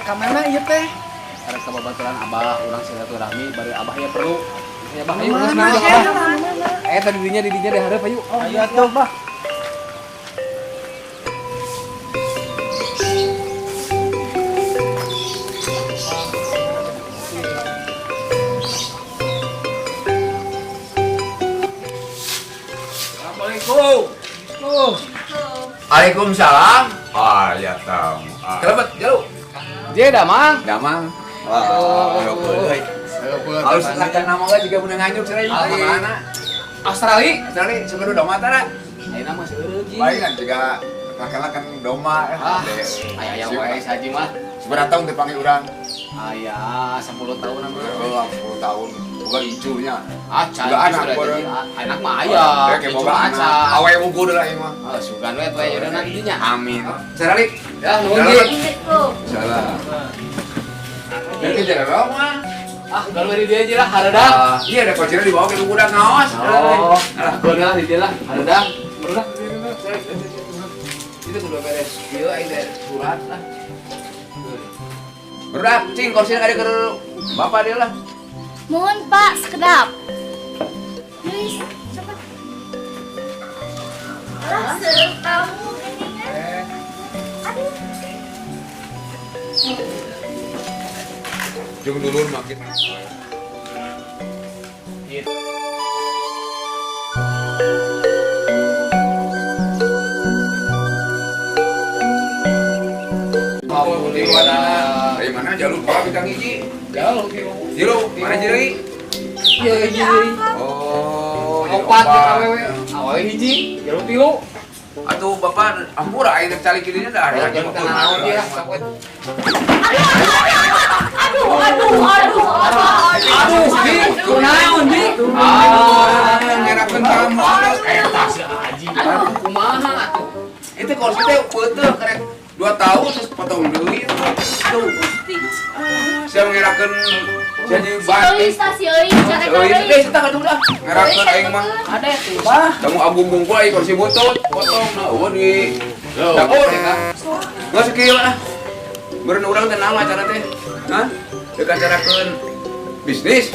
kamana ieu teh? Karena kebetulan abah urang silaturahmi bari abah ya perlu. Ya bah ayo urang abah. Tadi didinya deh hareup ayo. Ayo atuh bah. Waalaikumsalam. Ya tahu. Kerabat jauh. Dia damang. Damang. Wah, harus akan nama gak juga bener nganyuk cerai. Mana? Australia. Australia sebenarnya doma tara. Ayeuna mah seureug ji. Baik kan juga lakan-lakan doma. Aya wae saji mah. Seberapa tahun dipanggil orang? Aya 10 tahun mah. Oh, 10 tahun. Bukan icunya. Juga anak mah aya. Kayak boga anak. Awe unggul lah ieu mah. Oh, sugan we teh ayeuna nantinya. Amin. Sarali. Ya, nuhun ji. Salah. Jadi jalan mah. Kalau dari dia aja lah, haredah. Iya, ada pacarnya dibawa ke gudang ngawas. Oh, kalau lah di dia lah, haredah. Berulah. Itu kudu beres. Ieu aya surat lah. Berat, cing, kursinya ada ke bapak dia lah. Mohon Pak, sekedap. Please, cepat. Alah, seru kamu ini kan. Aduh. Jung dulu makin. Dari mana jalur dua kita ngiji? Jalur mana jadi? Iya hiji. Oh, Opat jeung awewe. Awewe hiji, jalur 3. Atuh bapak ampura aing cari kirinya dah ada Jangan kenal dia, sakit. Aduh, Bi, kunaon, Bi? Ngerakeun kamu. Eta si Aji. Kumaha atuh? Itu kursi teh peuteul karek 2 tahun terus potong deui tuh. Saya ngerakeun jadi Euy, stasi euy, cara Oh, euy. itu kita kadung dah. Ngerakeun aing mah. Ada tuh, Bah. Kamu abung-bung ku aing kursi butut, potong nah eueuh di dapur ya kan. Geus kieu lah. Beureun urang teh naon acara teh? Hah? Deuk acarakeun bisnis.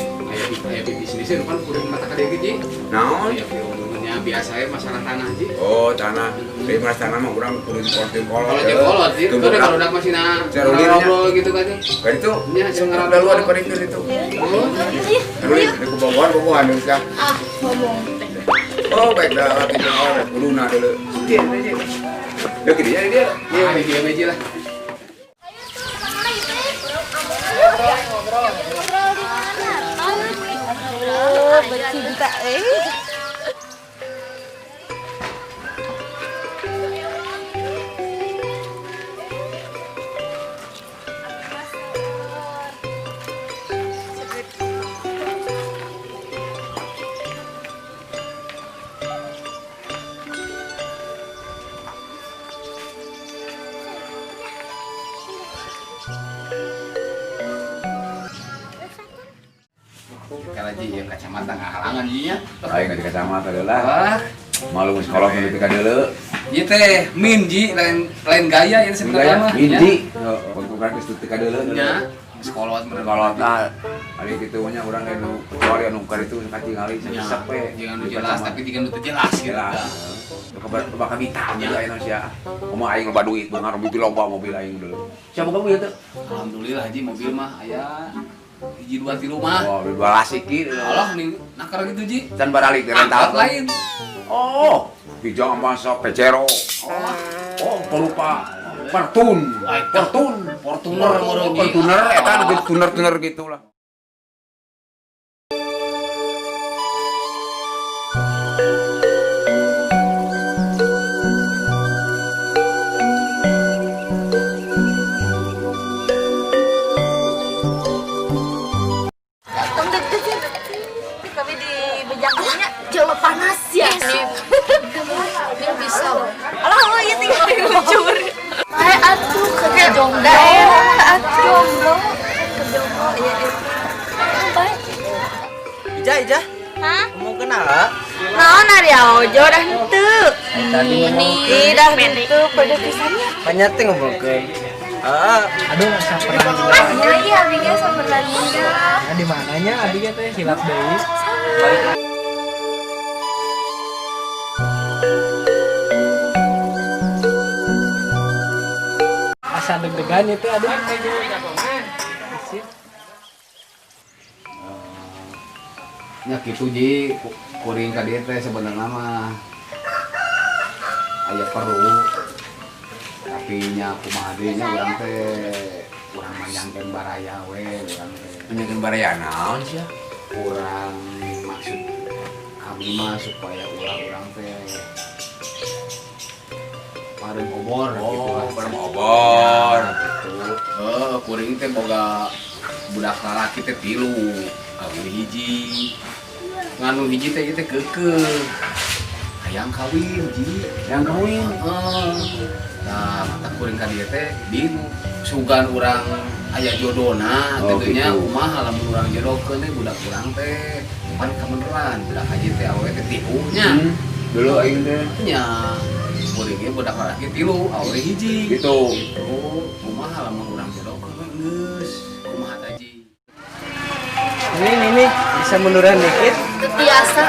Aya bisnisnya kan kudu mata ka dieu ji. Naon? Ya umumnya biasa ya masalah tanah ji. Oh, tanah. Dari mas tanah mah urang kudu diporting kolot. Kalau jeung kolot ji, itu kalau udah masih ngobrol gitu kan. Kan itu Nya hasil ada ngarap lu ada koneksi itu. Dulu di Bogor Indonesia. Ngomong. Oh, baik dah kita awal kuluna dulu. Dia aja. Dia gede ya dia. Iya, dia meja lah. Ngobrol di mana? Bercinta Kalau ji ya kacamata ngahalangan ji nya. Aing di kacamata adalah Wah, malu geus kolot nu teh deuleu. ieu teh min ji lain gaya yang sebenarnya mah. Inti. Waktu kan geus teu deuleu. Nya. Sekolot bener. Kolot ari kitu nya urang anu kecuali anu keur itu katingali sesep we. Jangan nu jelas tapi tiga nu teu jelas gitu. Kabar bakal hitam ya ayeuna sia. Kumaha aing loba duit beungar mobil loba mobil aing dulu. Siapa kamu ieu teh? Alhamdulillah ji mobil mah aya hiji 2 3 mah. Oh, dua lasik kieu. Allah nih nakar gitu ji. Dan baralik ke Angkat rental lain. Oh, hijau masa Pecero. Oh, pelupa Fortun. Fortuner meureun ji. Fortuner eta nu tuner-tuner gitu lah. Kami di bejaknya jauh panas ya. Dia bisa. Alah, oh iya tinggal luncur. Hai atuh ke jomblo. Atuh jomblo. Ke jomblo iya itu. Baik. Ija. Hah? Mau kenal? Naon ari ojo dah henteu. Ini dah henteu pada pisannya. Banyak teh ngobrolkeun. Aduh, asa pernah meninggal. Iya, abinya sama meninggal. Nah, di mananya abinya teh hilap deui. Asa deg-degan itu aduh. Ya gitu ji kuring ka dieu teh sebenarnya mah aya perlu tapi nya kumaha deui nya urang teh urang manjangkeun baraya we urang teh Menyekin baraya naon sih ya? urang maksud kami mah supaya urang teh pareum obor gitu lah. Bareng obor. Gitu. Kuring teh boga budak lalaki teh 3 kawin hiji nganu hiji teh ieu teh keukeuh hayang kawin ji hayang kawin nah mata kuring ka dieu teh bingung sugan urang aya jodona tentunya gitu. kumaha lamun urang jodohkeun teh budak urang teh pan kebeneran budak haji teh awewe teh 3 nya Dulu aing teh nya kuring ge budak lalaki 3 awewe hiji gitu. gitu kumaha lamun urang jodohkeun geus kumaha teh ji Ini bisa munduran dikit. Biasa.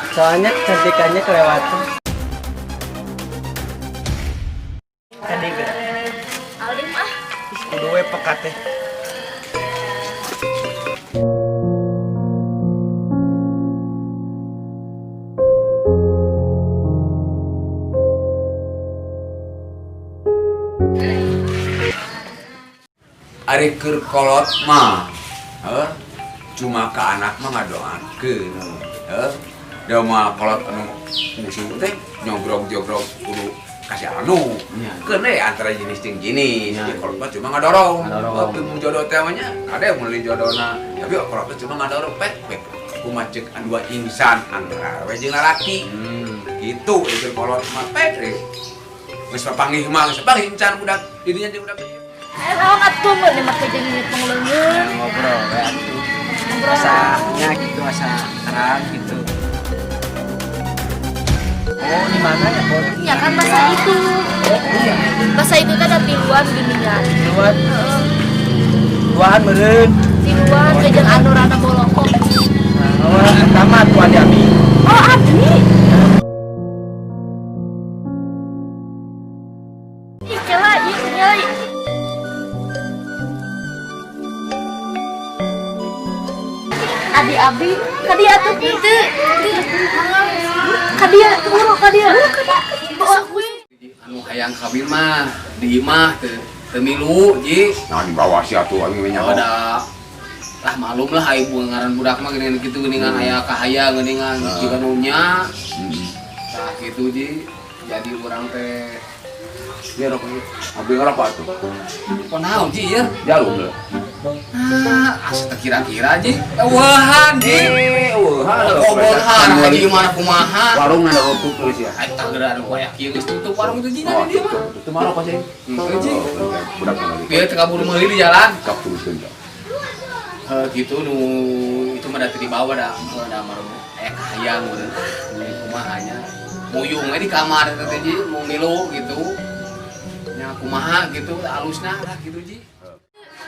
Soalnya kecantikannya kelewatan. Kade ge. Alim ah. Kudu we peka teh. Ari keur kolot mah cuma ke anak mah ngadoakeun da mah kolot anu musuh teh nyogrog-jogrog kudu kasih anu Iya. keun we antara jenis jeung jenis Iya. jadi kolot mah cuma ngadorong Ngadorong. tapi mun jodoh teh mah nya ada yang meuli jodohna tapi kolot mah cuma ngadorong pet kumaha ceuk dua insan antara we jeung lalaki gitu itu kolot mah pet geus papanggih mah geus papanggih encan budak didinya jeung budak Awak atuh mah nih make jeung ieu pengleungeun. Ngobrol we atuh. Asanya gitu, asa terang gitu. Oh, di mana ya, Bor? Ya kan masa itu. Masa itu kan ada tiluan geuningan. Luan. Luan meureun. Tiluan jeung anu rada bolongkong. Oh, tamat tuan Abi. Oh, Abi. Ih, coba ieu nyai. Abi kadia tuh teu kadia turu kadia bawa gue anu hayang kawin mah di imah teu milu ji nah di bawah si atuh aing we nyaho ada lah malum lah aya ngaran budak mah geuningan kitu geuningan aya kahayang geuningan jiga nu nya tah kitu ji jadi urang teh ya rokok abi ngarapa atuh kunaon ji ieu jalur lah asa teu kira-kira ji eueuhan ji kobolhan haji mana kumaha warung ada tutup terus ya ai tah geura anu kayak kieu geus tutup warung itu ji oh di dieu mah itu mah rokok sih heuh ji budak lagi bieu teu kaburu meuli di jalan kap teruskeun dah gitu nu itu mah dati di bawah dah ada marung aya kahayang urang kumaha nya muyung we di kamar teh ji mau milu gitu nya kumaha gitu alusna lah gitu ji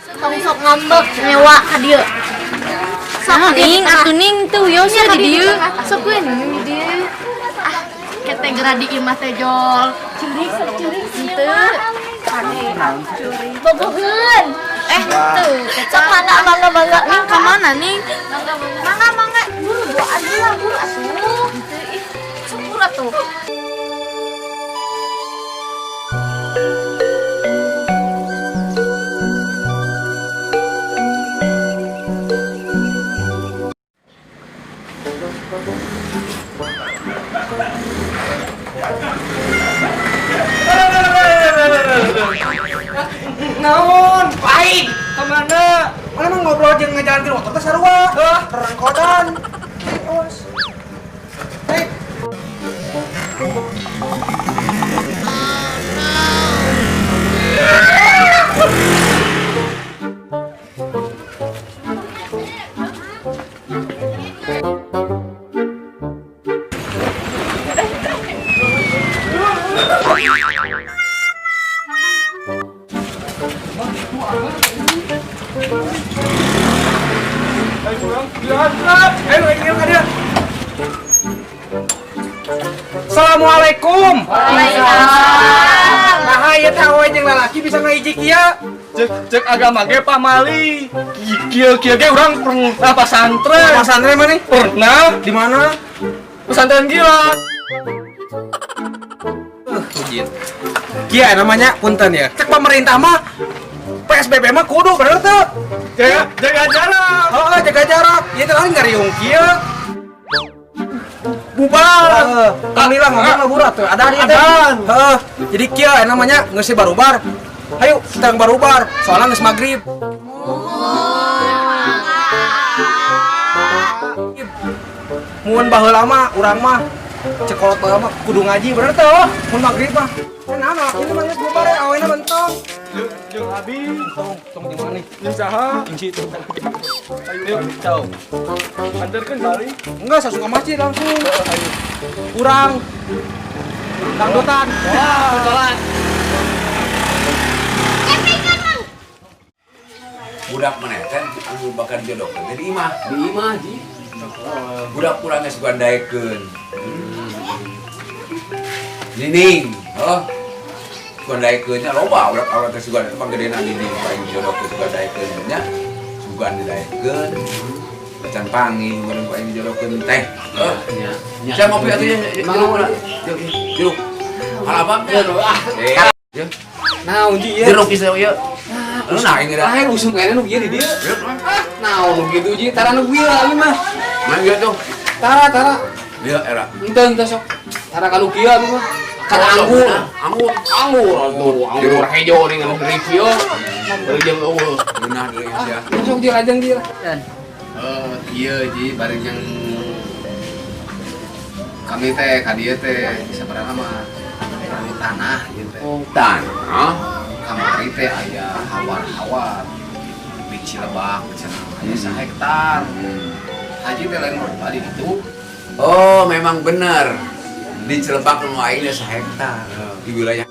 kamu sok ngambek nyewa ka dieu sok ning atuh ning tuh yo nya di dieu sok we ning di dieu ah kete geura di imah teh jol ceurik henteu kade ceurik boboheun tuh sok mangga ning ka mana ning mangga buru doa dulu lah buru atuh henteu ih sok buru atuh Naon? Baik. Kemana? Mana emang ngobrol jeung ngejalan di motor teh sarua? Rangkodan. Awas. Baik. Assalamualaikum. Waalaikumsalam. Nah, ieu teh awewe jeung lalaki bisa ngahiji kieu. Cek agama ge pamali. Kieu ge urang pernah pasantren. Pesantren mana? Pernah Di mana? pesantren gila. Kieu namanya punten ya. Cek pemerintah mah PSBB mah kudu bener tuh. Jaga jarak. Oh, jaga jarak. Ieu teh lain ngariung kieu. Bubar. Kami lah ngomong ngaburat tuh. Ada dia teh. Heeh. Jadi kieu namanya geus barubar. Ayo kita barubar. Soalnya geus magrib. Mun baheula mah urang mah cekolot baheula mah kudu ngaji bener tuh. Mun magrib mah. Kenapa? Ini mah geus bubar ya awena mentong. Jeung abi. Tong di mana nih? Jeung saha? Inci tuh. Ayo ciao. Antarkeun bari. Enggak, saya suka masjid langsung. Kurang dangdutan. Wah, betulan. Budak meneten anu bakal jodohkeun jadi imah. Di imah ji. Budak kurang geus gandaekeun. Nining, oh. Gandaekeunnya loba budak awak teh sugan panggedena nining paling jodohkeun gandaekeun nya. Sugan didaekeun. Bacan pangi mun paling jodohkeun teh. Nya. Saya ngopi atuh ya. Mau lah. Jeruk. Halabang ya. Ya. Naon ji ya? Jeruk bisa ya. Lu nah ini dah. Lain usung kayaknya nu ieu di dieu. Naon nu kitu ji? Tara nu gila ieu mah. Mana dia tuh? Tara. Dia era. Henteu sok. Tara kanu kieu anu mah. Kan anggur. Anggur hejo dengan review. Berjeng eueuh. Beunah deui sia. Sok ji lajeng ji. Ieu ji bari jeung kami teh ka dieu teh sabaraha mah tanah ieu teh. Tanah. Kamari teh aya hawar-hawar di Cilebak cenah aya 1 hektar. Haji teh lain berbalik itu. Oh, memang benar. Di Cilebak nu aingnya 1 hektar di wilayah